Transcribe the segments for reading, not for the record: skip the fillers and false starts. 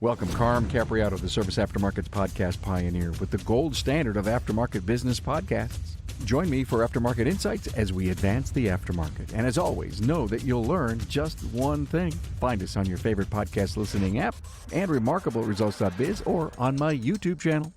Welcome, Carm Capriato, the Service Aftermarkets podcast pioneer with the gold standard of aftermarket business podcasts. Join me for Aftermarket Insights as we advance the aftermarket. And as always, know that you'll learn just one thing. Find us on your favorite podcast listening app and remarkableresults.biz or on my YouTube channel.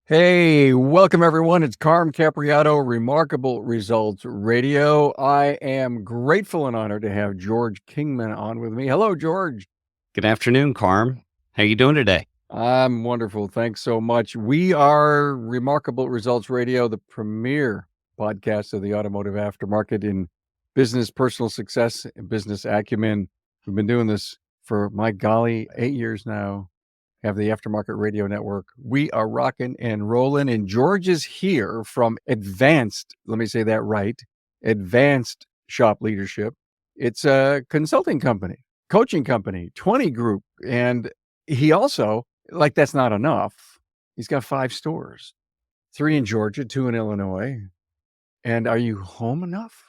Hey, welcome everyone. It's Carm Capriato, Remarkable Results Radio. I am grateful and honored to have George Kingman on with me. Hello, George. Good afternoon, Carm. How you doing today? I'm wonderful. Thanks so much. We are Remarkable Results Radio, the premier podcast of the automotive aftermarket in business, personal success, and business acumen. We've been doing this for, my golly, 8 years now. Have the Aftermarket Radio Network. We are rocking and rolling. And George is here from Advanced, let me say that right, Advanced Shop Leadership. It's a consulting company, coaching company, 20 group. And he also, like that's not enough, he's got 5 stores, 3 in Georgia, 2 in Illinois. And are you home enough?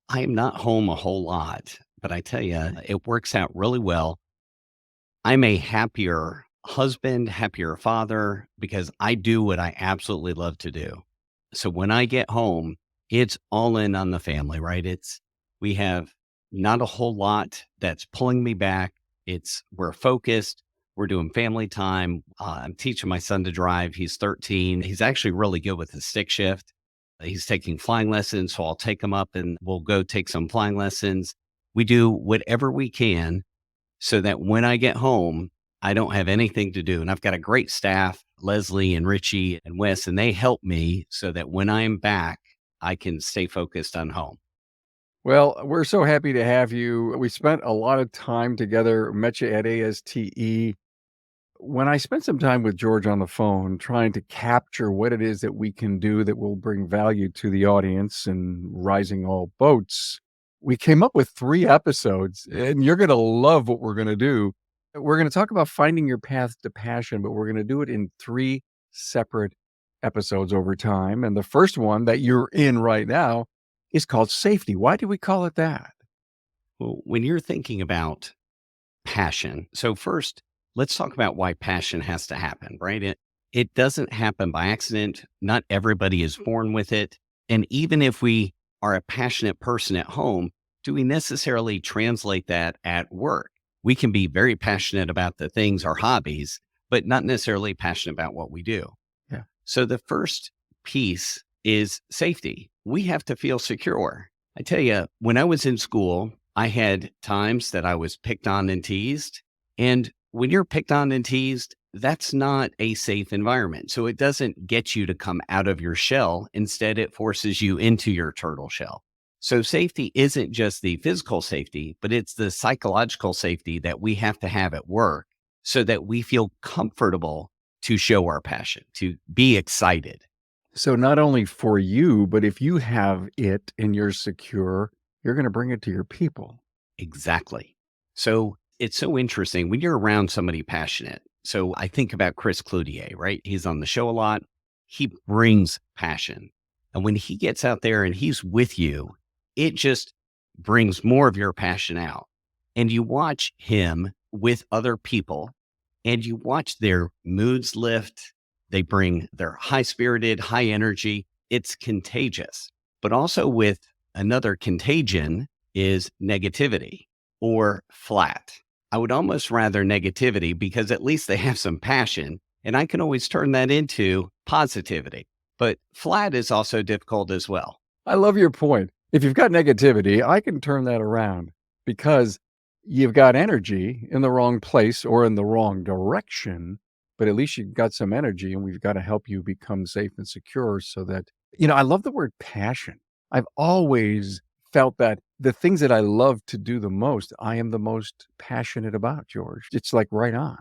I am not home a whole lot, but I tell you, it works out really well. I'm a happier husband, happier father, because I do what I absolutely love to do. So when I get home, it's all in on the family, right? We have not a whole lot that's pulling me back. We're focused. We're doing family time. I'm teaching my son to drive. He's 13. He's actually really good with the stick shift. He's taking flying lessons, so I'll take him up and we'll go take some flying lessons. We do whatever we can so that when I get home, I don't have anything to do. And I've got a great staff, Leslie and Richie and Wes, and they help me so that when I'm back, I can stay focused on home. Well, we're so happy to have you. We spent a lot of time together, met you at ASTE. When I spent some time with George on the phone, trying to capture what it is that we can do that will bring value to the audience and rising all boats, we came up with 3 episodes, and you're going to love what we're going to do. We're going to talk about finding your path to passion, but we're going to do it in 3 separate episodes over time. And the first one that you're in right now is called safety. Why do we call it that? Well, when you're thinking about passion, so first, let's talk about why passion has to happen, right? It doesn't happen by accident. Not everybody is born with it. And even if we are a passionate person at home, do we necessarily translate that at work? We can be very passionate about the things, our hobbies, but not necessarily passionate about what we do. Yeah. So the first piece is safety. We have to feel secure. I tell you, when I was in school, I had times that I was picked on and teased. And when you're picked on and teased, that's not a safe environment. So it doesn't get you to come out of your shell. Instead, it forces you into your turtle shell. So safety isn't just the physical safety, but it's the psychological safety that we have to have at work so that we feel comfortable to show our passion, to be excited. So not only for you, but if you have it and you're secure, you're going to bring it to your people. Exactly. So it's so interesting when you're around somebody passionate. So I think about Chris Cloutier, right? He's on the show a lot. He brings passion. And when he gets out there and he's with you, it just brings more of your passion out. And you watch him with other people and you watch their moods lift. They bring their high-spirited, high energy. It's contagious. But also with another contagion is negativity or flat. I would almost rather negativity because at least they have some passion and I can always turn that into positivity. But flat is also difficult as well. I love your point. If you've got negativity, I can turn that around because you've got energy in the wrong place or in the wrong direction, but at least you've got some energy and we've got to help you become safe and secure so that, I love the word passion. I've always felt that the things that I love to do the most, I am the most passionate about, George. It's like right on.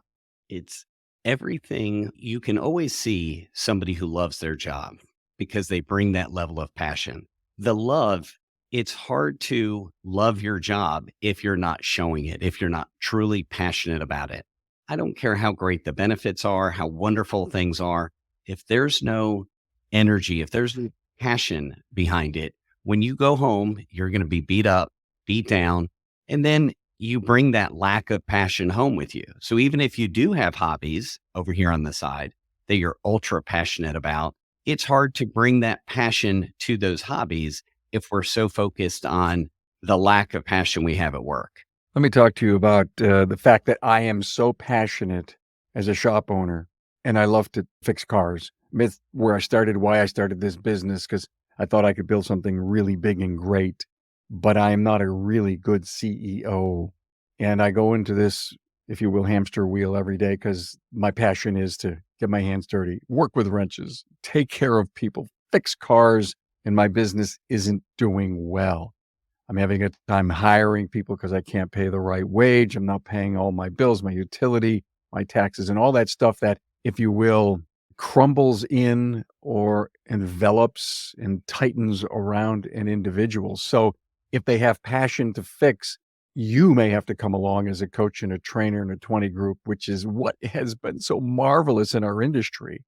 It's everything. You can always see somebody who loves their job because they bring that level of passion. The love, it's hard to love your job if you're not showing it, if you're not truly passionate about it. I don't care how great the benefits are, how wonderful things are. If there's no energy, if there's no passion behind it, when you go home, you're going to be beat up, beat down, and then you bring that lack of passion home with you. So even if you do have hobbies over here on the side that you're ultra passionate about, it's hard to bring that passion to those hobbies if we're so focused on the lack of passion we have at work. Let me talk to you about the fact that I am so passionate as a shop owner, and I love to fix cars. Myth where I started, why I started this business, because I thought I could build something really big and great, but I am not a really good CEO. And I go into this, if you will, hamster wheel every day because my passion is to get my hands dirty, work with wrenches, take care of people, fix cars, and my business isn't doing well. I'm having a time hiring people because I can't pay the right wage. I'm not paying all my bills, my utility, my taxes, and all that stuff that, if you will, crumbles in or envelops and tightens around an individual. So if they have passion to fix, you may have to come along as a coach and a trainer in a 20 group, which is what has been so marvelous in our industry.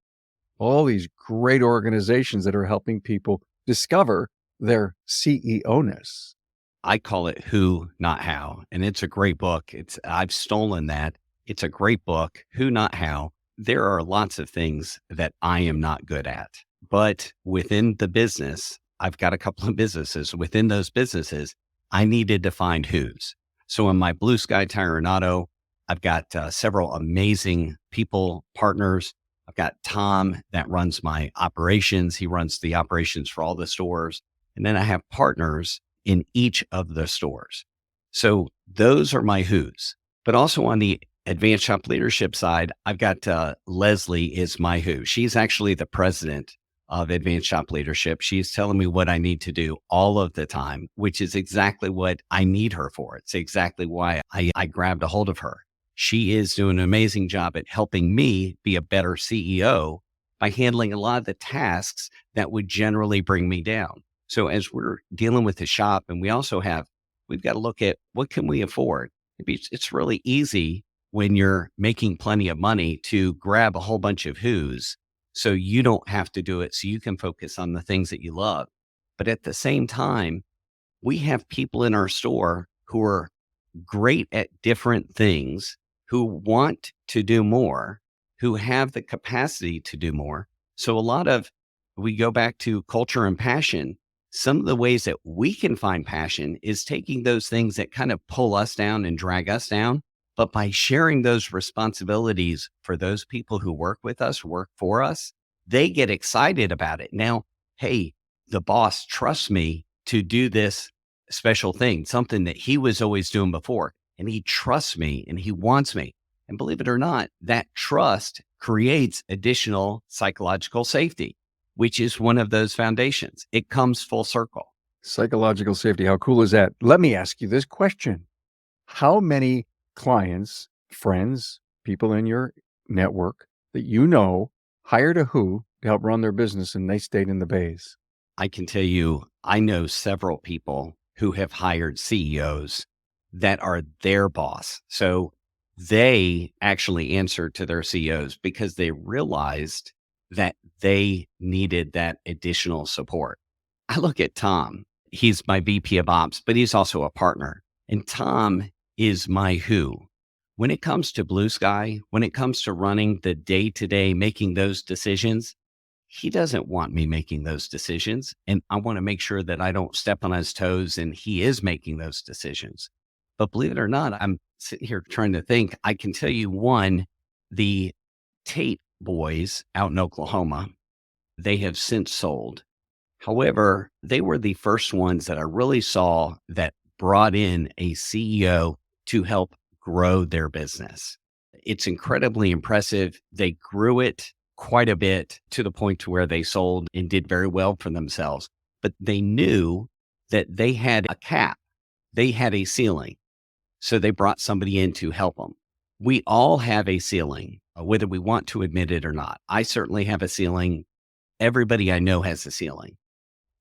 All these great organizations that are helping people discover their CEO-ness. I call it Who, Not How. And it's a great book. I've stolen that. It's a great book, Who, Not How. There are lots of things that I am not good at, but within the business, I've got a couple of businesses. Within those businesses, I needed to find who's. So in my Blue Sky Tire and Auto, I've got several amazing people, partners. I've got Tom that runs my operations. He runs the operations for all the stores. And then I have partners in each of the stores. So those are my who's. But also on the advanced shop leadership side, I've got Leslie is my who. She's actually the president of advanced shop leadership. She's telling me what I need to do all of the time, which is exactly what I need her for. It's exactly why I grabbed a hold of her. She is doing an amazing job at helping me be a better CEO by handling a lot of the tasks that would generally bring me down. So as we're dealing with the shop, and we've got to look at what can we afford. It's really easy when you're making plenty of money to grab a whole bunch of who's so you don't have to do it, so you can focus on the things that you love. But at the same time, we have people in our store who are great at different things, who want to do more, who have the capacity to do more. So we go back to culture and passion. Some of the ways that we can find passion is taking those things that kind of pull us down and drag us down. But by sharing those responsibilities for those people who work with us, work for us, they get excited about it. Now, hey, the boss trusts me to do this special thing, something that he was always doing before, and he trusts me and he wants me. And believe it or not, that trust creates additional psychological safety, which is one of those foundations. It comes full circle. Psychological safety. How cool is that? Let me ask you this question. How many clients, friends, people in your network that you know hired a who to help run their business and they stayed in the base? I can tell you, I know several people who have hired CEOs that are their boss. So they actually answered to their CEOs because they realized that they needed that additional support. I look at Tom. He's my VP of Ops, but he's also a partner. And Tom is my who. When it comes to Blue Sky, when it comes to running the day-to-day, making those decisions, he doesn't want me making those decisions. And I want to make sure that I don't step on his toes and he is making those decisions. But believe it or not, I'm sitting here trying to think. I can tell you one, the Tate boys out in Oklahoma, they have since sold. However, they were the first ones that I really saw that brought in a CEO to help grow their business. It's incredibly impressive. They grew it quite a bit to the point to where they sold and did very well for themselves. But they knew that they had a cap. They had a ceiling. So they brought somebody in to help them. We all have a ceiling, whether we want to admit it or not. I certainly have a ceiling. Everybody I know has a ceiling.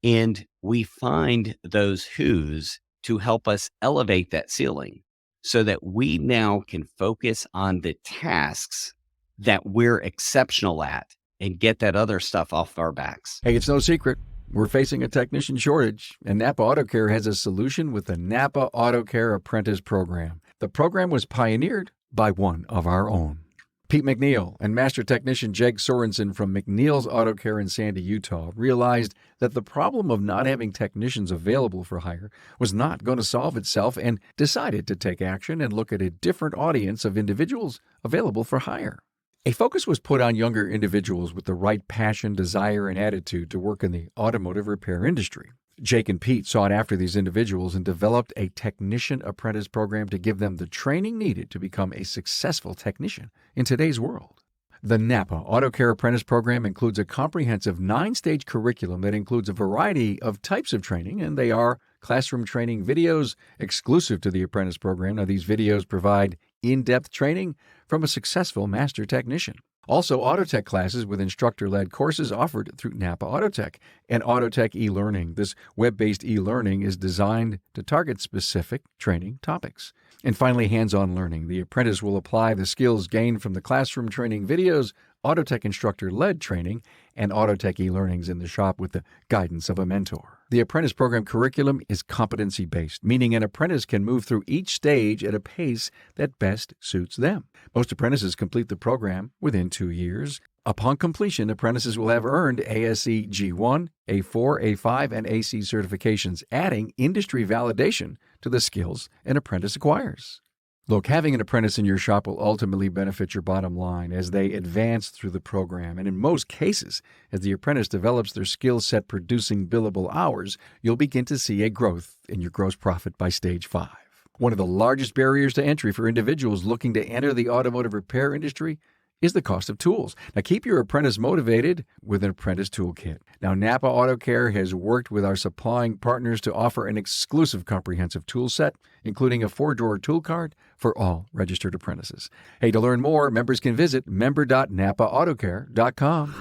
And we find those who's to help us elevate that ceiling so that we now can focus on the tasks that we're exceptional at and get that other stuff off our backs. Hey, it's no secret. We're facing a technician shortage, and Napa Auto Care has a solution with the Napa Auto Care Apprentice Program. The program was pioneered by one of our own. Pete McNeil and master technician Jake Sorensen from McNeil's Auto Care in Sandy, Utah, realized that the problem of not having technicians available for hire was not going to solve itself and decided to take action and look at a different audience of individuals available for hire. A focus was put on younger individuals with the right passion, desire, and attitude to work in the automotive repair industry. Jake and Pete sought after these individuals and developed a technician apprentice program to give them the training needed to become a successful technician in today's world. The Napa Auto Care Apprentice Program includes a comprehensive 9-stage curriculum that includes a variety of types of training, and they are classroom training videos exclusive to the apprentice program. Now, these videos provide in-depth training from a successful master technician. Also, Autotech classes with instructor-led courses offered through Napa Autotech and Autotech e-learning. This web-based e-learning is designed to target specific training topics. And finally, hands-on learning. The apprentice will apply the skills gained from the classroom training videos, Autotech instructor-led training, and Autotech e-learnings in the shop with the guidance of a mentor. The apprentice program curriculum is competency-based, meaning an apprentice can move through each stage at a pace that best suits them. Most apprentices complete the program within 2 years. Upon completion, apprentices will have earned ASE G1, A4, A5, and AC certifications, adding industry validation to the skills an apprentice acquires. Look, having an apprentice in your shop will ultimately benefit your bottom line as they advance through the program. And in most cases, as the apprentice develops their skill set producing billable hours, you'll begin to see a growth in your gross profit by stage 5. One of the largest barriers to entry for individuals looking to enter the automotive repair industry is the cost of tools. Now, keep your apprentice motivated with an apprentice toolkit. Now, Napa Auto Care has worked with our supplying partners to offer an exclusive comprehensive tool set, including a 4-drawer tool cart for all registered apprentices. Hey, to learn more, members can visit member.napaautocare.com.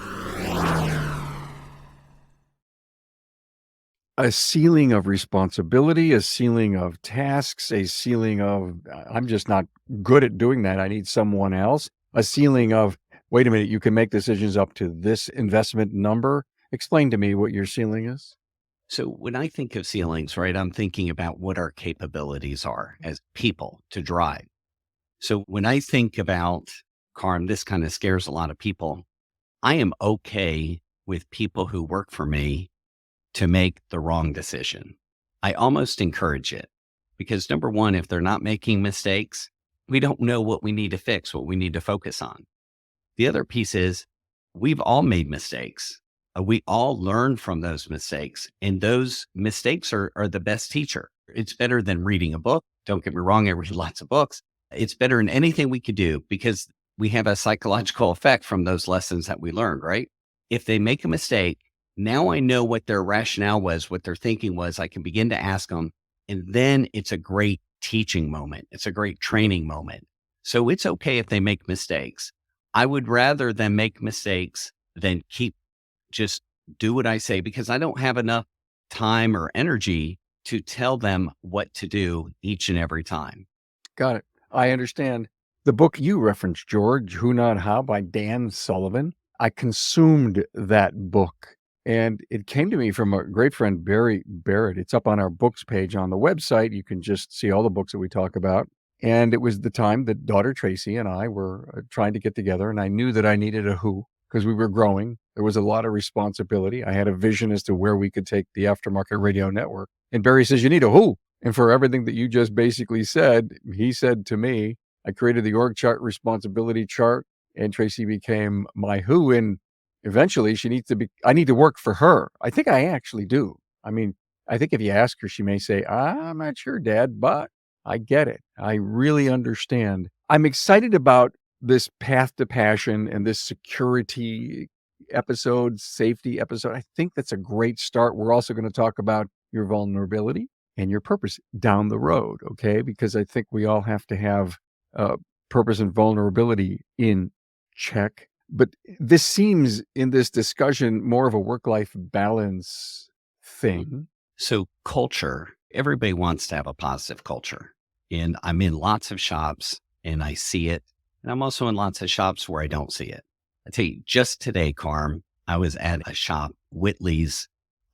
A ceiling of responsibility, a ceiling of tasks, a ceiling of, I'm just not good at doing that, I need someone else. A ceiling of, wait a minute, you can make decisions up to this investment number. Explain to me what your ceiling is. So when I think of ceilings, right, I'm thinking about what our capabilities are as people to drive. So when I think about, Carm, this kind of scares a lot of people. I am okay with people who work for me to make the wrong decision. I almost encourage it because number one, if they're not making mistakes, we don't know what we need to fix, what we need to focus on. The other piece is we've all made mistakes. We all learn from those mistakes, and those mistakes are the best teacher. It's better than reading a book. Don't get me wrong, I read lots of books. It's better than anything we could do because we have a psychological effect from those lessons that we learned, right? If they make a mistake, now I know what their rationale was, what their thinking was. I can begin to ask them, and then it's a great teaching moment. It's a great training moment. So it's okay if they make mistakes. I would rather them make mistakes than just do what I say because I don't have enough time or energy to tell them what to do each and every time. Got it. I understand. The book you referenced, George, Who Not How by Dan Sullivan, I consumed that book. And it came to me from a great friend, Barry Barrett. It's up on our books page on the website. You can just see all the books that we talk about. And it was the time that daughter Tracy and I were trying to get together. And I knew that I needed a who because we were growing. There was a lot of responsibility. I had a vision as to where we could take the aftermarket radio network. And Barry says, you need a who. And for everything that you just basically said, he said to me, I created the org chart responsibility chart, and Tracy became my who. And eventually I need to work for her. I think I actually do. I mean, I think if you ask her, she may say, I'm not sure, Dad, but I get it. I really understand. I'm excited about this path to passion and this security episode, safety episode. I think that's a great start. We're also going to talk about your vulnerability and your purpose down the road, okay? Because I think we all have to have purpose and vulnerability in check. But this seems in this discussion more of a work-life balance thing. So culture, everybody wants to have a positive culture. And I'm in lots of shops and I see it. And I'm also in lots of shops where I don't see it. I tell you, just today, Carm, I was at a shop, Whitley's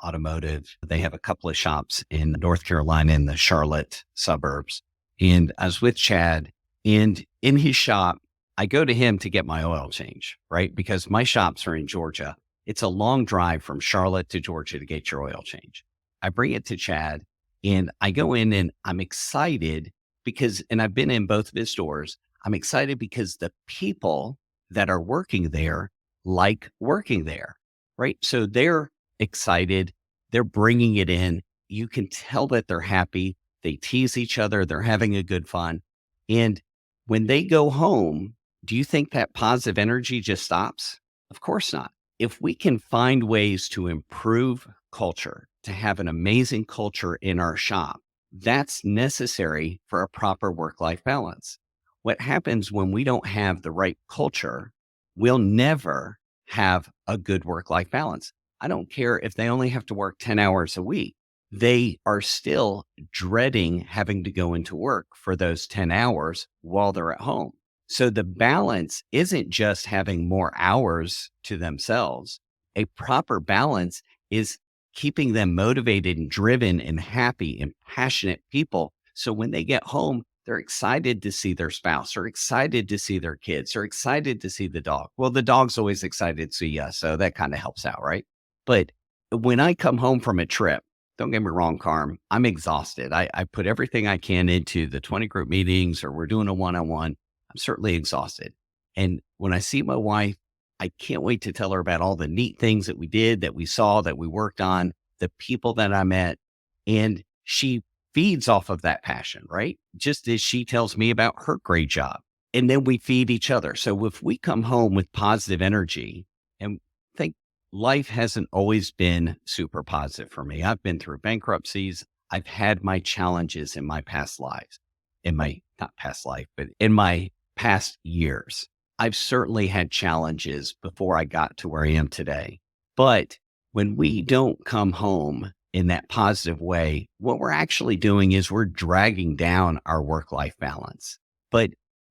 Automotive. They have a couple of shops in North Carolina in the Charlotte suburbs. and I was with Chad, and in his shop, I go to him to get my oil change, right? Because my shops are in Georgia. It's a long drive from Charlotte to Georgia to get your oil change. I bring it to Chad and I go in and I'm excited because, and I've been in both of his stores. I'm excited because the people that are working there like working there, right? So they're excited. They're bringing it in. You can tell that they're happy. They tease each other. They're having a good fun. And when they go home, do you think that positive energy just stops? Of course not. If we can find ways to improve culture, to have an amazing culture in our shop, that's necessary for a proper work-life balance. What happens when we don't have the right culture, we'll never have a good work-life balance. I don't care if they only have to work 10 hours a week. They are still dreading having to go into work for those 10 hours while they're at home. So the balance isn't just having more hours to themselves. A proper balance is keeping them motivated and driven and happy and passionate people. So when they get home, they're excited to see their spouse, or excited to see their kids, or excited to see the dog. Well, the dog's always excited to see us, so that kind of helps out, right? But when I come home from a trip, don't get me wrong, Carm, I'm exhausted. I put everything I can into the 20 group meetings, or we're doing a one-on-one. I'm certainly exhausted. And when I see my wife, I can't wait to tell her about all the neat things that we did, that we saw, that we worked on, the people that I met. And she feeds off of that passion, right? Just as she tells me about her great job. And then we feed each other. So if we come home with positive energy, and think life hasn't always been super positive for me. I've been through bankruptcies. I've had my challenges in my past lives, in my, not past life, but in my past years. I've certainly had challenges before I got to where I am today. But when we don't come home in that positive way, what we're actually doing is we're dragging down our work-life balance. But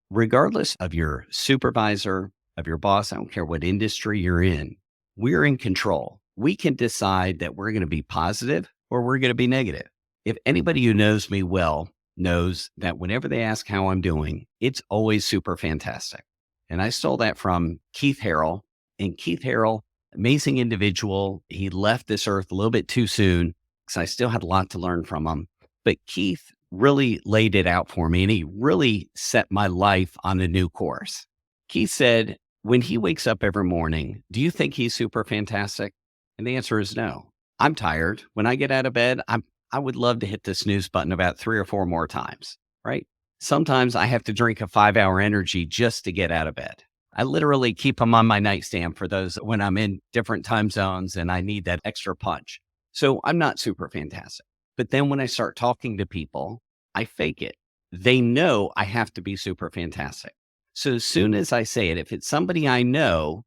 regardless of your supervisor, of your boss, I don't care what industry you're in, we're in control. We can decide that we're going to be positive or we're going to be negative. If anybody who knows me well knows that whenever they ask how I'm doing, it's always super fantastic. And I stole that from Keith Harrell. And Keith Harrell, amazing individual. He left this earth a little bit too soon because I still had a lot to learn from him. But Keith really laid it out for me, and he really set my life on a new course. Keith said, when he wakes up every morning, do you think he's super fantastic? And the answer is no. I'm tired. When I get out of bed, I would love to hit the snooze button about 3 or 4 more times, right? Sometimes I have to drink a 5-hour energy just to get out of bed. I literally keep them on my nightstand for those when I'm in different time zones and I need that extra punch. So I'm not super fantastic. But then when I start talking to people, I fake it. They know I have to be super fantastic. So as soon as I say it, if it's somebody I know,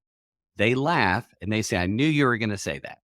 they laugh and they say, I knew you were going to say that.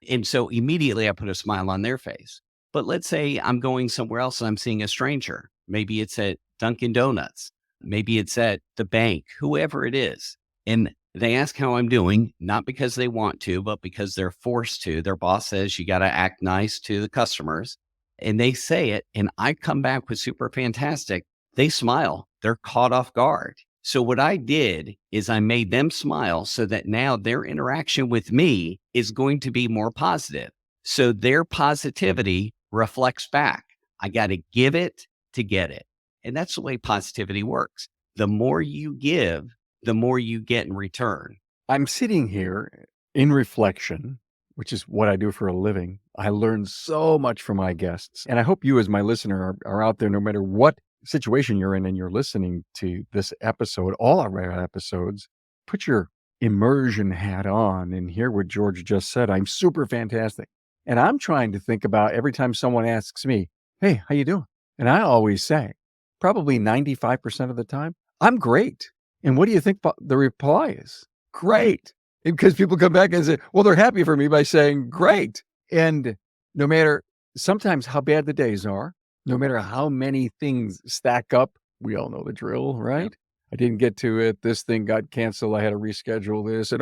And so immediately I put a smile on their face. But let's say I'm going somewhere else and I'm seeing a stranger. Maybe it's at Dunkin' Donuts. Maybe it's at the bank, whoever it is. And they ask how I'm doing, not because they want to, but because they're forced to. Their boss says you got to act nice to the customers. And they say it, and I come back with super fantastic. They smile. They're caught off guard. So what I did is I made them smile so that now their interaction with me is going to be more positive. So their positivity reflects back. I got to give it to get it. And that's the way positivity works. The more you give, the more you get in return. I'm sitting here in reflection, which is what I do for a living. I learn so much from my guests. And I hope you, as my listener, are out there, no matter what situation you're in and you're listening to this episode, all of our episodes, put your immersion hat on and hear what George just said. I'm super fantastic. And I'm trying to think about every time someone asks me, hey, how you doing? And I always say, probably 95% of the time, I'm great. And what do you think the reply is? Great. Because people come back and say, well, they're happy for me by saying great. And no matter sometimes how bad the days are, no matter how many things stack up, we all know the drill, right? Yep. I didn't get to it. This thing got canceled. I had to reschedule this. And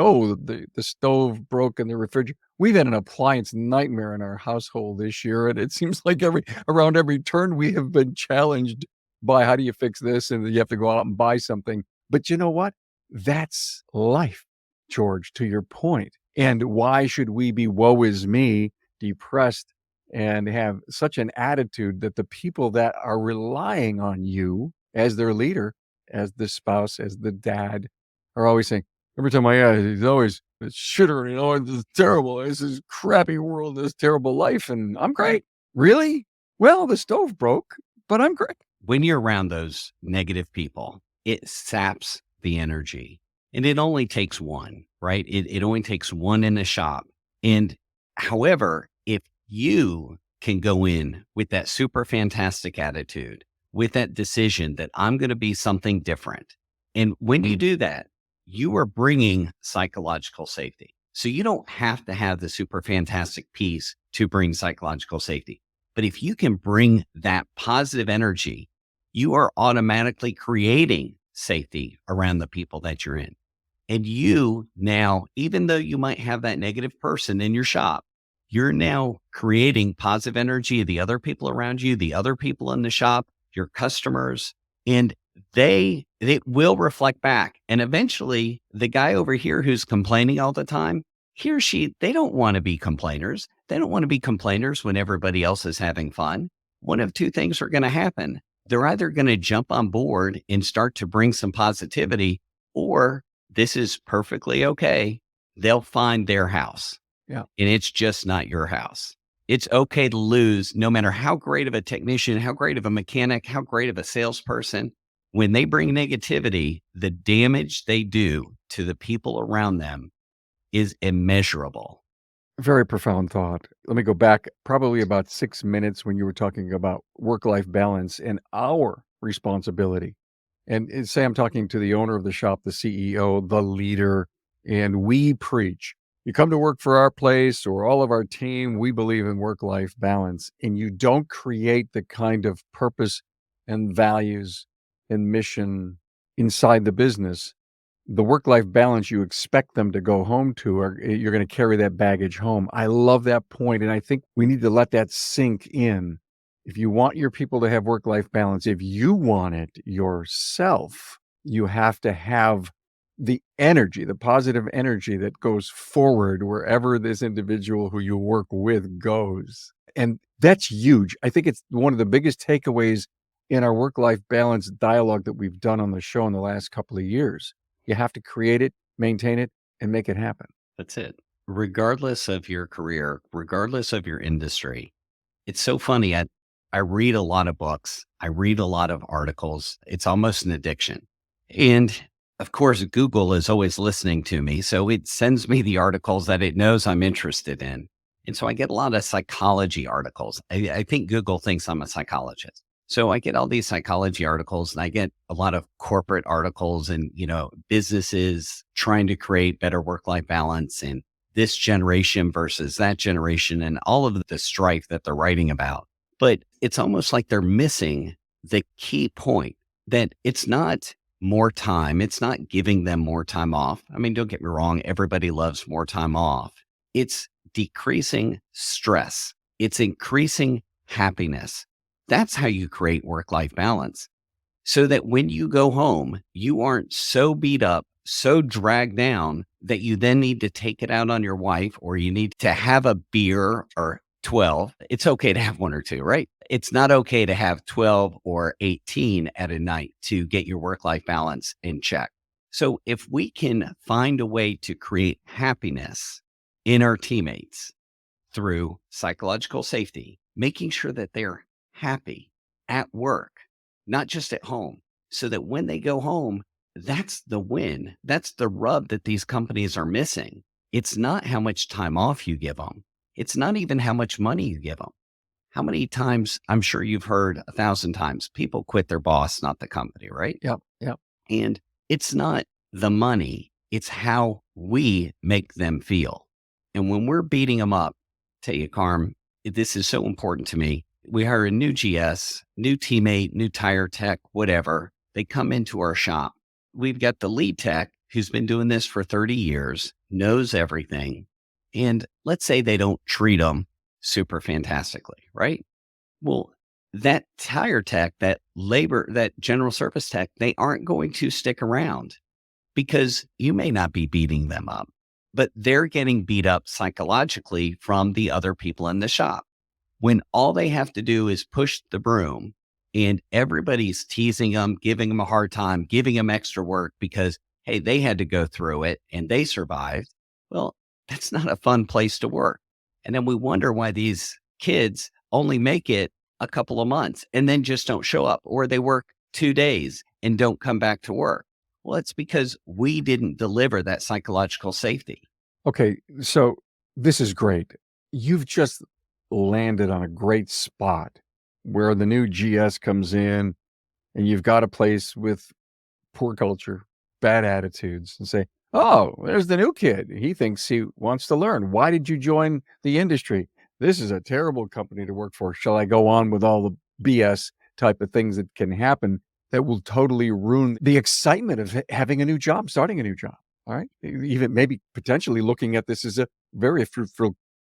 the stove broke in the refrigerator. We've had an appliance nightmare in our household this year. And it seems like around every turn we have been challenged buy, how do you fix this? And then you have to go out and buy something. But you know what? That's life, George, to your point. And why should we be woe is me, depressed, and have such an attitude that the people that are relying on you as their leader, as the spouse, as the dad, are always saying, every time I ask, he's always it's shitter, this is terrible. This is crappy world, this terrible life, and I'm great. Really? Well, the stove broke, but I'm great. When you're around those negative people, it saps the energy. And it only takes one, right? It only takes one in a shop. And however, if you can go in with that super fantastic attitude, with that decision that I'm going to be something different. And when you do that, you are bringing psychological safety. So you don't have to have the super fantastic piece to bring psychological safety. But if you can bring that positive energy, you are automatically creating safety around the people that you're in. And you now, even though you might have that negative person in your shop, you're now creating positive energy of the other people around you, the other people in the shop, your customers, and it will reflect back. And eventually the guy over here who's complaining all the time, he or she, they don't want to be complainers. They don't want to be complainers when everybody else is having fun. One of two things are going to happen. They're either going to jump on board and start to bring some positivity, or this is perfectly okay. They'll find their house. Yeah. And it's just not your house. It's okay to lose, no matter how great of a technician, how great of a mechanic, how great of a salesperson. When they bring negativity, the damage they do to the people around them is immeasurable. Very profound thought. Let me go back probably about 6 minutes when you were talking about work-life balance and our responsibility. And say I'm talking to the owner of the shop, the CEO, the leader, and we preach, you come to work for our place or all of our team, we believe in work-life balance, and you don't create the kind of purpose and values and mission inside the business, the work-life balance you expect them to go home to, or you're going to carry that baggage home. I love that point, and I think we need to let that sink in. If you want your people to have work-life balance, if you want it yourself, you have to have the energy, the positive energy that goes forward wherever this individual who you work with goes. And that's huge. I think it's one of the biggest takeaways in our work-life balance dialogue that we've done on the show in the last couple of years. You have to create it, maintain it, and make it happen. That's it. Regardless of your career, regardless of your industry, it's so funny. I read a lot of books. I read a lot of articles. It's almost an addiction. And of course, Google is always listening to me. So it sends me the articles that it knows I'm interested in. And so I get a lot of psychology articles. I think Google thinks I'm a psychologist. So I get all these psychology articles and I get a lot of corporate articles and, businesses trying to create better work-life balance and this generation versus that generation and all of the strife that they're writing about. But it's almost like they're missing the key point that it's not more time. It's not giving them more time off. I mean, don't get me wrong. Everybody loves more time off. It's decreasing stress. It's increasing happiness. That's how you create work-life balance. So that when you go home, you aren't so beat up, so dragged down that you then need to take it out on your wife or you need to have a beer or 12. It's okay to have one or two, right? It's not okay to have 12 or 18 at a night to get your work-life balance in check. So if we can find a way to create happiness in our teammates through psychological safety, making sure that they're happy at work, not just at home, so that when they go home, that's the win. That's the rub that these companies are missing. It's not how much time off you give them. It's not even how much money you give them. How many times, I'm sure you've heard 1,000 times, people quit their boss, not the company, right? Yep. Yep. And it's not the money, it's how we make them feel. And when we're beating them up, tell you, Carm, this is so important to me. We hire a new GS, new teammate, new tire tech, whatever. They come into our shop. We've got the lead tech who's been doing this for 30 years, knows everything. And let's say they don't treat them super fantastically, right? Well, that tire tech, that labor, that general service tech, they aren't going to stick around because you may not be beating them up, but they're getting beat up psychologically from the other people in the shop. When all they have to do is push the broom and everybody's teasing them, giving them a hard time, giving them extra work because, hey, they had to go through it and they survived. Well, that's not a fun place to work. And then we wonder why these kids only make it a couple of months and then just don't show up, or they work 2 days and don't come back to work. Well, it's because we didn't deliver that psychological safety. Okay, so this is great. You've just landed on a great spot where the new GS comes in and you've got a place with poor culture, bad attitudes, and say, "Oh, there's the new kid. He thinks he wants to learn. Why did you join the industry? This is a terrible company to work for. Shall I go on with all the BS type of things that can happen that will totally ruin the excitement of having a new job, starting a new job?" All right. Even maybe potentially looking at this as a very fruitful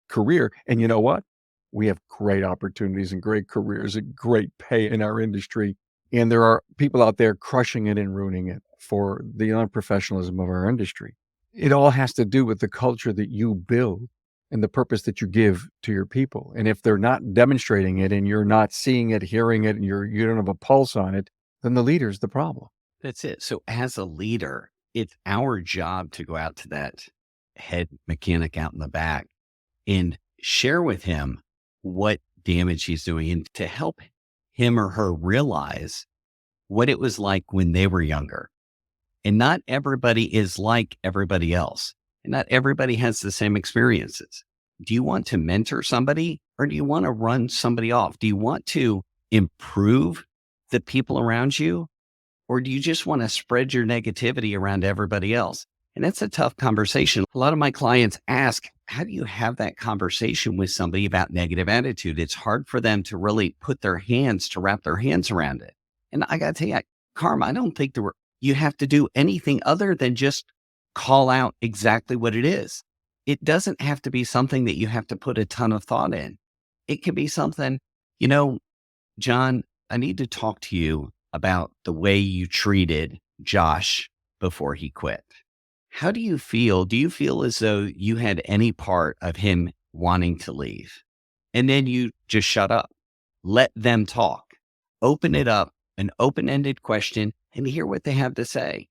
career. And you know what? We have great opportunities and great careers and great pay in our industry. And there are people out there crushing it and ruining it for the unprofessionalism of our industry. It all has to do with the culture that you build and the purpose that you give to your people. And if they're not demonstrating it and you're not seeing it, hearing it, and you don't have a pulse on it, then the leader's the problem. That's it. So as a leader, it's our job to go out to that head mechanic out in the back and share with him what damage he's doing and to help him or her realize what it was like when they were younger. And not everybody is like everybody else. And not everybody has the same experiences. Do you want to mentor somebody or do you want to run somebody off? Do you want to improve the people around you? Or do you just want to spread your negativity around everybody else? And that's a tough conversation. A lot of my clients ask, how do you have that conversation with somebody about negative attitude? It's hard for them to really wrap their hands around it. And I got to tell you, Karma, I don't think you have to do anything other than just call out exactly what it is. It doesn't have to be something that you have to put a ton of thought in. It can be something, you know, John, I need to talk to you about the way you treated Josh before he quit. How do you feel? Do you feel as though you had any part of him wanting to leave? And then you just shut up, let them talk, open it up, an open-ended question, and hear what they have to say.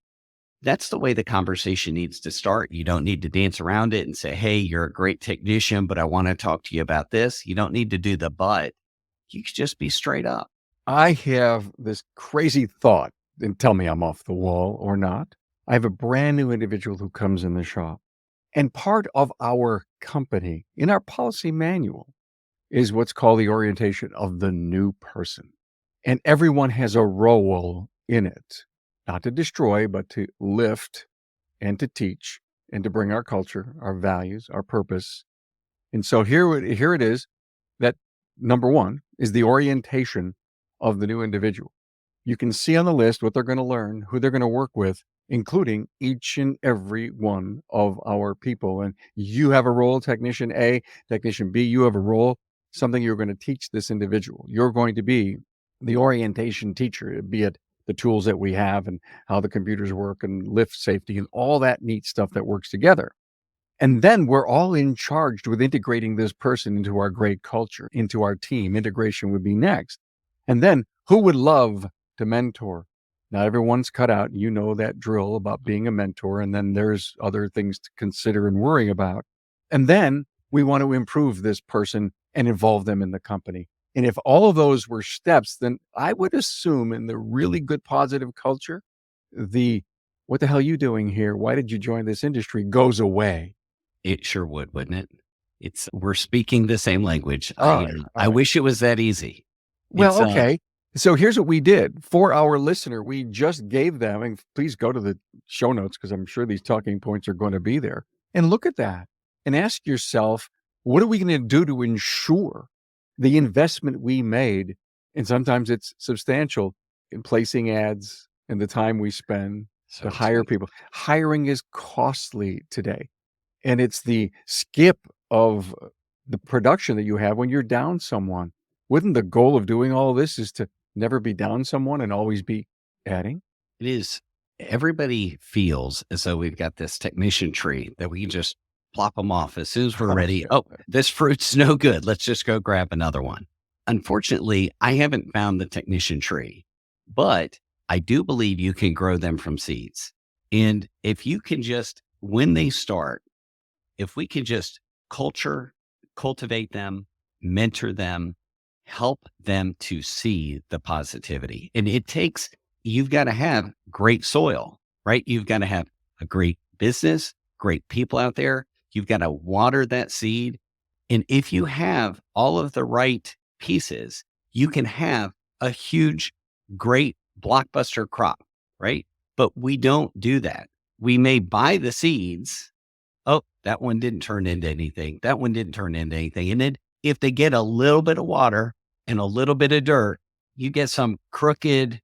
That's the way the conversation needs to start. You don't need to dance around it and say, hey, you're a great technician, but I want to talk to you about this. You don't need to do the but. You could just be straight up. I have this crazy thought, and tell me I'm off the wall or not. I have a brand new individual who comes in the shop, and part of our company in our policy manual is what's called the orientation of the new person. And everyone has a role in it, not to destroy, but to lift and to teach and to bring our culture, our values, our purpose. And so here it is that number one is the orientation of the new individual. You can see on the list what they're going to learn, who they're going to work with, including each and every one of our people. And you have a role, technician A, technician B, you have a role, something you're going to teach this individual. You're going to be the orientation teacher, be it the tools that we have and how the computers work and lift safety and all that neat stuff that works together. And then we're all in charge with integrating this person into our great culture, into our team. Integration would be next. And then who would love to mentor? Not everyone's cut out. You know that drill about being a mentor. And then there's other things to consider and worry about. And then we want to improve this person and involve them in the company. And if all of those were steps, then I would assume in the really good positive culture, the what the hell are you doing here? Why did you join this industry goes away. It sure would, wouldn't it? We're speaking the same language. All right. All I right. wish it was that easy. Well, It's okay. So here's what we did for our listener. We just gave them, and please go to the show notes because I'm sure these talking points are going to be there. And look at that and ask yourself, what are we going to do to ensure the investment we made? And sometimes it's substantial in placing ads and the time we spend so to hire expensive. people. Hiring is costly today. And it's the skip of the production that you have when you're down someone. wouldn't the goal of doing all this is to never be down someone and always be adding? It is. Everybody feels as though we've got this technician tree that we can just plop them off as soon as we're Oh, ready. yeah. Oh, this fruit's no good. Let's just go grab another one. Unfortunately, I haven't found the technician tree, but I do believe you can grow them from seeds. And if you can just, when they start, if we can just cultivate them, mentor them, help them to see the positivity. And it takes, you've got to have great soil, right? You've got to have a great business, great people out there. You've got to water that seed. And if you have all of the right pieces, you can have a huge, great blockbuster crop, right? But we don't do that. We may buy the seeds. Oh, that one didn't turn into anything. That one didn't turn into anything. And then if they get a little bit of water and a little bit of dirt, you get some crooked,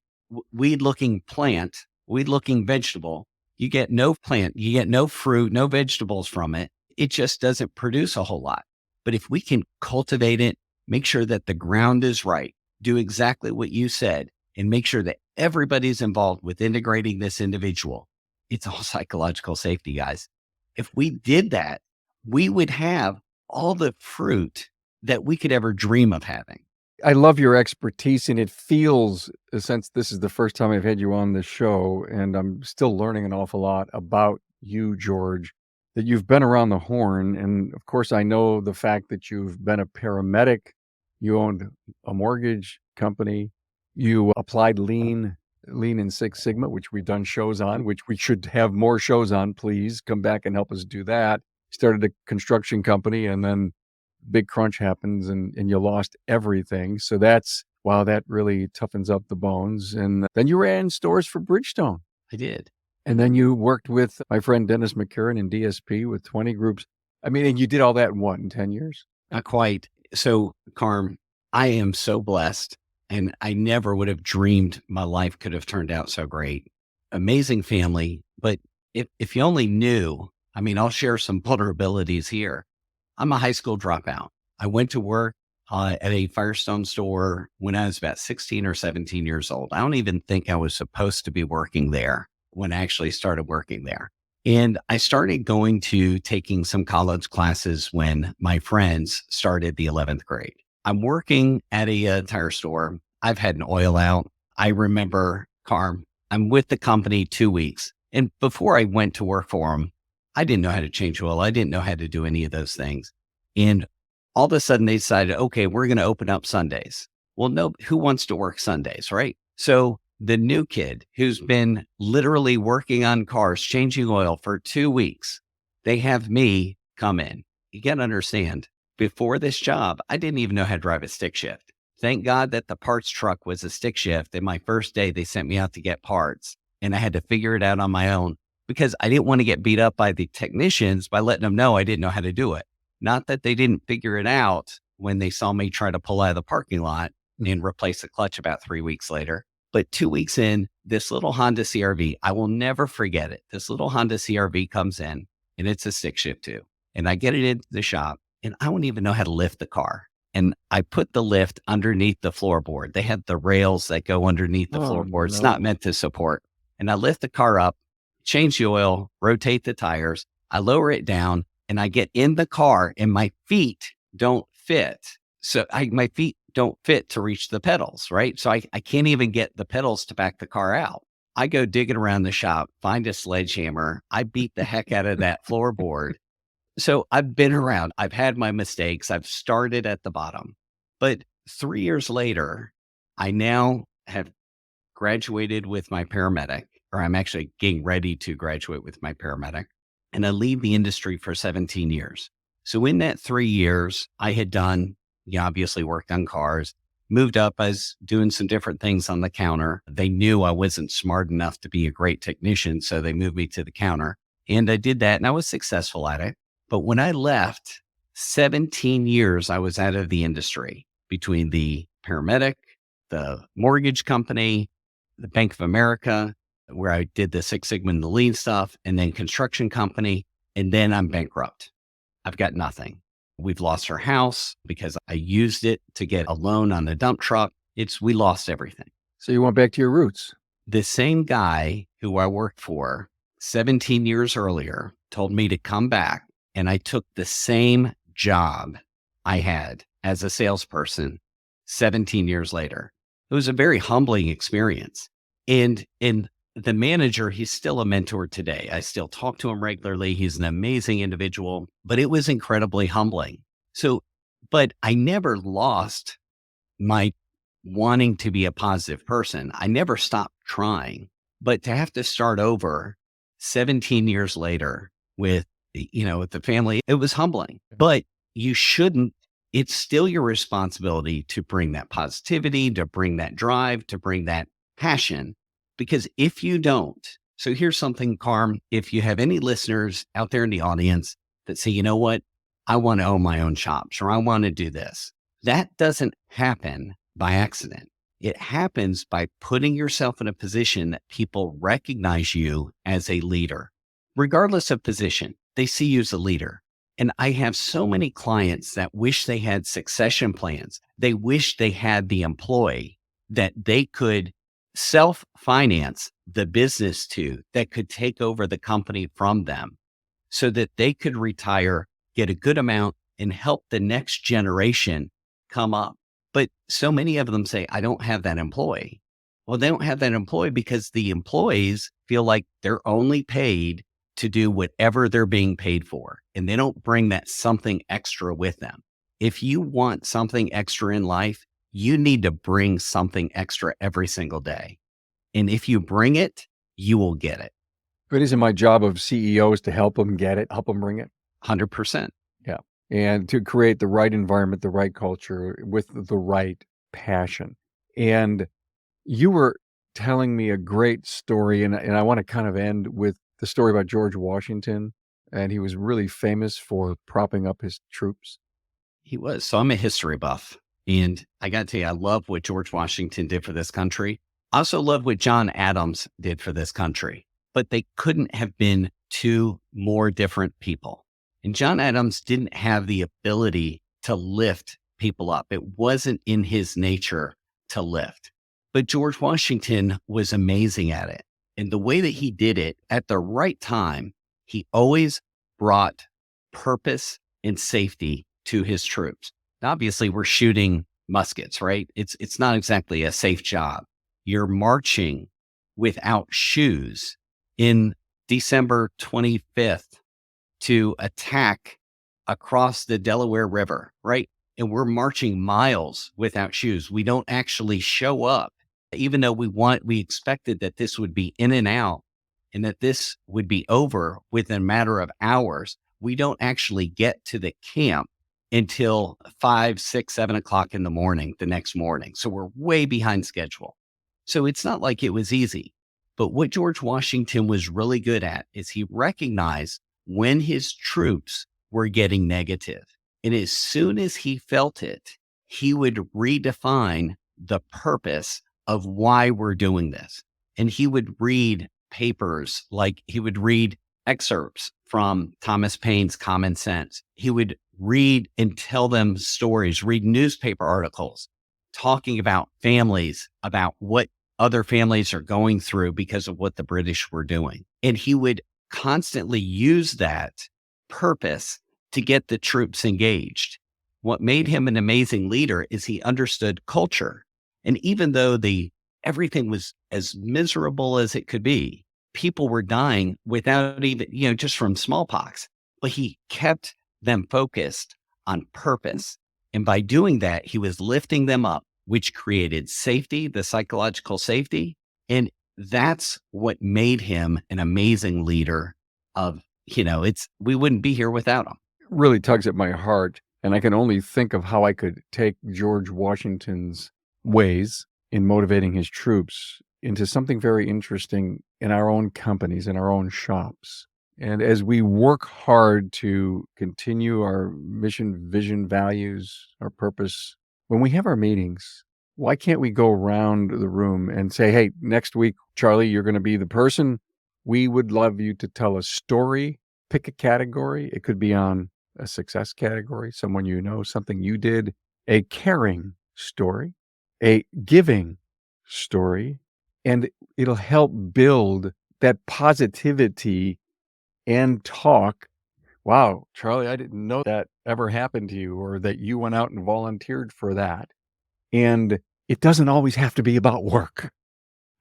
weed looking plant, weed looking vegetable. You get no plant, you get no fruit, no vegetables from it. It just doesn't produce a whole lot. But if we can cultivate it, make sure that the ground is right, do exactly what you said, and make sure that everybody's involved with integrating this individual. It's all psychological safety, guys. If we did that, we would have all the fruit that we could ever dream of having. I love your expertise, and it feels, since this is the first time I've had you on this show, and I'm still learning an awful lot about you, George, that you've been around the horn. And of course, I know the fact that you've been a paramedic, you owned a mortgage company, you applied Lean and Six Sigma, which we've done shows on, which we should have more shows on. Please come back and help us do that. Started a construction company, and then big crunch happens and you lost everything. So that's, wow, that really toughens up the bones. And then you ran stores for Bridgestone. I did. And then you worked with my friend Dennis McCarran in DSP with 20 groups. I mean, and you did all that in what, in 10 years? Not quite. So, Carm, I am so blessed, and I never would have dreamed my life could have turned out so great. Amazing family. But if you only knew, I mean, I'll share some vulnerabilities here. I'm a high school dropout. I went to work at a Firestone store when I was about 16 or 17 years old. I don't even think I was supposed to be working there when I actually started working there. And I started going to taking some college classes when my friends started the 11th grade. I'm working at a tire store. I've had an oil out. I remember, Carm, I'm with the company 2 weeks. And before I went to work for them, I didn't know how to change oil. I didn't know how to do any of those things. And all of a sudden they decided, okay, we're going to open up Sundays. Well, no, who wants to work Sundays, right? So the new kid who's been literally working on cars, changing oil for 2 weeks, they have me come in. You got to understand, before this job, I didn't even know how to drive a stick shift. Thank God that the parts truck was a stick shift. And my first day, they sent me out to get parts, and I had to figure it out on my own because I didn't want to get beat up by the technicians by letting them know I didn't know how to do it. Not that they didn't figure it out when they saw me try to pull out of the parking lot and replace the clutch about 3 weeks later. But 2 weeks in, this little Honda CRV, I will never forget it. This little Honda CRV comes in, and it's a stick shift too. And I get it into the shop, and I don't even know how to lift the car. And I put the lift underneath the floorboard. They have the rails that go underneath the floorboard. It's not meant to support. And I lift the car up, change the oil, rotate the tires. I lower it down, and I get in the car, and my feet don't fit. So my feet don't fit to reach the pedals, right? So I can't even get the pedals to back the car out. I go digging around the shop, find a sledgehammer. I beat the heck out of that floorboard. So I've been around. I've had my mistakes. I've started at the bottom. But 3 years later, I now have graduated with my paramedic, or I'm actually getting ready to graduate with my paramedic. And I lead the industry for 17 years. So in that 3 years, I had done, obviously worked on cars, moved up. I was doing some different things on the counter. They knew I wasn't smart enough to be a great technician, so they moved me to the counter. And I did that, and I was successful at it. But when I left, 17 years I was out of the industry between the paramedic, the mortgage company, the Bank of America, where I did the Six Sigma and the Lean stuff, and then construction company, and then I'm bankrupt. I've got nothing. We've lost our house because I used it to get a loan on a dump truck. We lost everything. So you went back to your roots. The same guy who I worked for 17 years earlier told me to come back, and I took the same job I had as a salesperson 17 years later. It was a very humbling experience. And the manager, he's still a mentor today. I still talk to him regularly. He's an amazing individual, but it was incredibly humbling. So, but I never lost my wanting to be a positive person. I never stopped trying, but to have to start over 17 years later with the family, it was humbling. But you shouldn't, it's still your responsibility to bring that positivity, to bring that drive, to bring that passion. Because if you don't, so here's something, Carm, if you have any listeners out there in the audience that say, you know what, I want to own my own shops, or I want to do this. That doesn't happen by accident. It happens by putting yourself in a position that people recognize you as a leader. Regardless of position, they see you as a leader. And I have so many clients that wish they had succession plans. They wish they had the employee that they could self-finance the business to, that could take over the company from them so that they could retire, get a good amount, and help the next generation come up. But so many of them say, I don't have that employee. Well, they don't have that employee because the employees feel like they're only paid to do whatever they're being paid for, and they don't bring that something extra with them. If you want something extra in life, you need to bring something extra every single day. And if you bring it, you will get it. But isn't my job of CEOs to help them get it, help them bring it? 100%. Yeah. And to create the right environment, the right culture with the right passion. And you were telling me a great story, and I want to kind of end with the story about George Washington. And he was really famous for propping up his troops. He was. So I'm a history buff. And I got to tell you, I love what George Washington did for this country. I also love what John Adams did for this country. But they couldn't have been two more different people. And John Adams didn't have the ability to lift people up. It wasn't in his nature to lift. But George Washington was amazing at it. And the way that he did it at the right time, he always brought purpose and safety to his troops. Now, obviously, we're shooting muskets, right? It's not exactly a safe job. You're marching without shoes in December 25th to attack across the Delaware River, right? And we're marching miles without shoes. We don't actually show up, even though we expected that this would be in and out and that this would be over within a matter of hours. We don't actually get to the camp until 5, 6, 7 o'clock in the morning, the next morning. So we're way behind schedule. So it's not like it was easy. But what George Washington was really good at is he recognized when his troops were getting negative. And as soon as he felt it, he would redefine the purpose of why we're doing this. And he would read papers, like he would read excerpts from Thomas Paine's Common Sense. He would read and tell them stories, read newspaper articles, talking about families, about what other families are going through because of what the British were doing. And he would constantly use that purpose to get the troops engaged. What made him an amazing leader is he understood culture. And even though everything was as miserable as it could be, people were dying without even, just from smallpox, but he kept them focused on purpose. And by doing that, he was lifting them up, which created safety, the psychological safety. And that's what made him an amazing leader we wouldn't be here without him. It really tugs at my heart. And I can only think of how I could take George Washington's ways in motivating his troops into something very interesting in our own companies, in our own shops. And as we work hard to continue our mission, vision, values, our purpose, when we have our meetings, why can't we go around the room and say, hey, next week, Charlie, you're going to be the person. We would love you to tell a story, pick a category. It could be on a success category, someone you know, something you did, a caring story, a giving story, and it'll help build that positivity and talk. Wow, Charlie, I didn't know that ever happened to you or that you went out and volunteered for that. And it doesn't always have to be about work.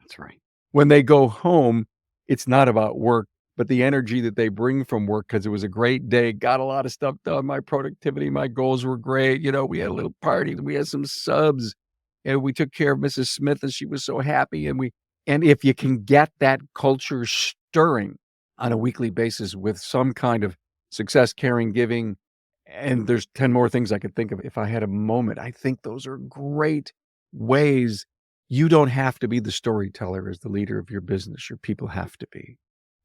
That's right. When they go home, it's not about work, but the energy that they bring from work because it was a great day, got a lot of stuff done, my productivity, my goals were great, we had a little party, we had some subs, and we took care of Mrs. Smith, and she was so happy, and if you can get that culture stirring on a weekly basis with some kind of success, caring, giving, and there's 10 more things I could think of if I had a moment. I think those are great ways. You don't have to be the storyteller as the leader of your business. Your people have to be.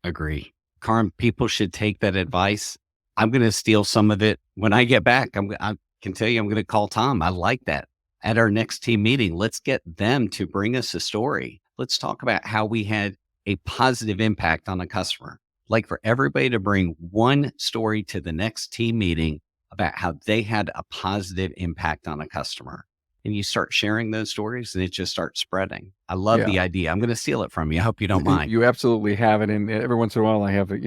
Agree. Carm, people should take that advice. I'm going to steal some of it when I get back. I can tell you, I'm going to call Tom. I like that. At our next team meeting, let's get them to bring us a story. Let's talk about how we had a positive impact on a customer. Like for everybody to bring one story to the next team meeting about how they had a positive impact on a customer. And you start sharing those stories and it just starts spreading. I love the Yeah. idea. I'm going to steal it from you. I hope you don't mind. You absolutely have it. And every once in a while, I have a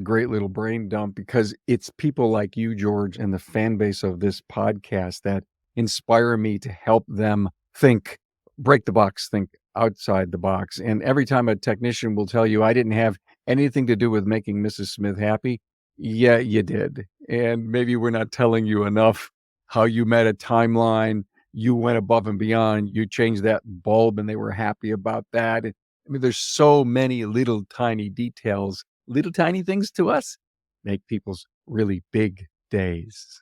great little brain dump because it's people like you, George, and the fan base of this podcast that inspire me to help them think, break the box, think outside the box. And every time a technician will tell you, I didn't have anything to do with making Mrs. Smith happy. Yeah, you did. And maybe we're not telling you enough how you met a timeline. You went above and beyond. You changed that bulb and they were happy about that. I mean, there's so many little tiny details, little tiny things to us make people's really big days.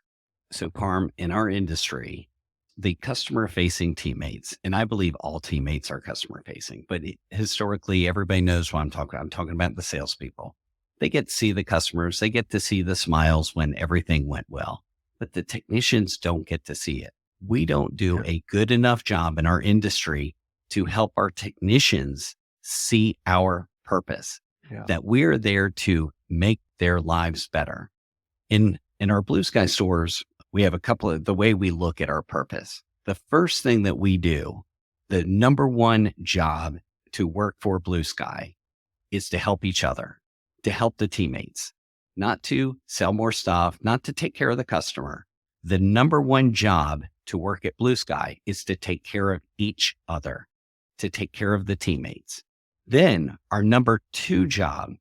So, Carm, in our industry, the customer facing teammates, and I believe all teammates are customer facing, but historically, everybody knows what I'm talking about. I'm talking about the salespeople. They get to see the customers, they get to see the smiles when everything went well, but the technicians don't get to see it. We don't do Yeah. a good enough job in our industry to help our technicians see our purpose, Yeah. that we're there to make their lives better. In our Blue Sky stores, we have a couple of the way we look at our purpose. The first thing that we do, the number one job to work for Blue Sky is to help each other, to help the teammates, not to sell more stuff, not to take care of the customer. The number one job to work at Blue Sky is to take care of each other, to take care of the teammates. Then our number two job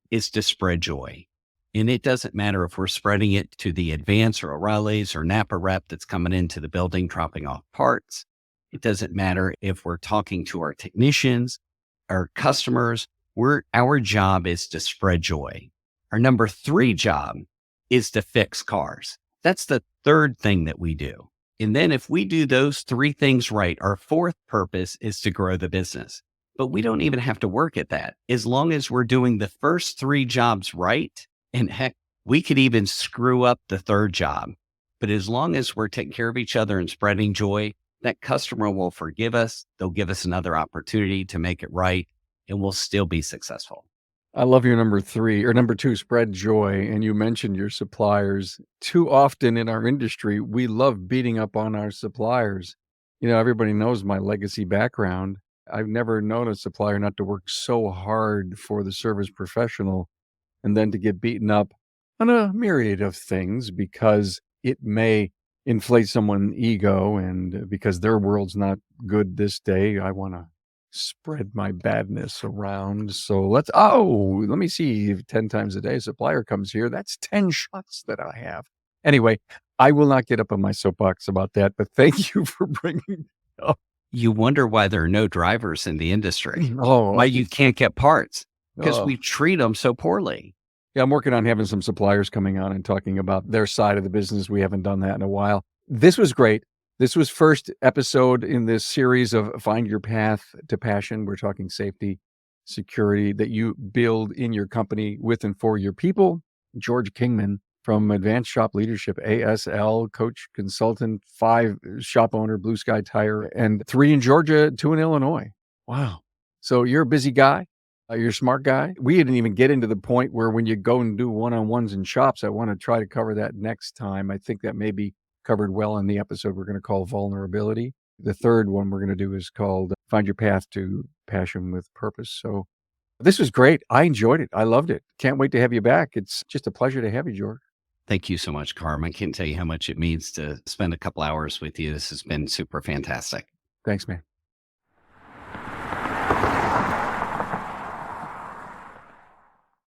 is to spread joy. And it doesn't matter if we're spreading it to the Advance or O'Reilly's or Napa rep that's coming into the building, dropping off parts. It doesn't matter if we're talking to our technicians, our customers. Our job is to spread joy. Our number three job is to fix cars. That's the third thing that we do. And then if we do those three things right, our fourth purpose is to grow the business. But we don't even have to work at that. As long as we're doing the first three jobs right, and heck, we could even screw up the third job. But as long as we're taking care of each other and spreading joy, that customer will forgive us. They'll give us another opportunity to make it right, and we'll still be successful. I love your number three or number two, spread joy. And you mentioned your suppliers. Too often in our industry, we love beating up on our suppliers. Everybody knows my legacy background. I've never known a supplier not to work so hard for the service professional and then to get beaten up on a myriad of things because it may inflate someone's ego and because their world's not good this day, I want to spread my badness around. So let me see, if 10 times a day a supplier comes here, that's 10 shots that I have. Anyway, I will not get up on my soapbox about that, but thank you for bringing it up. You wonder why there are no drivers in the industry, Oh, why you can't get parts, because oh. we treat them so poorly. Yeah, I'm working on having some suppliers coming on and talking about their side of the business. We haven't done that in a while. This was great. This was first episode in this series of Find Your Path to Passion. We're talking safety, security that you build in your company with and for your people. George Kingman from Advanced Shop Leadership, ASL, coach, consultant, 5 shop owner, Blue Sky Tire, and 3 in Georgia, 2 in Illinois. Wow. So you're a busy guy. You're a smart guy. We didn't even get into the point where when you go and do one-on-ones in shops, I want to try to cover that next time. I think that may be covered well in the episode we're going to call Vulnerability. The third one we're going to do is called Find Your Path to Passion with Purpose. So this was great. I enjoyed it. I loved it. Can't wait to have you back. It's just a pleasure to have you, George. Thank you so much, Carm. I can't tell you how much it means to spend a couple hours with you. This has been super fantastic. Thanks, man.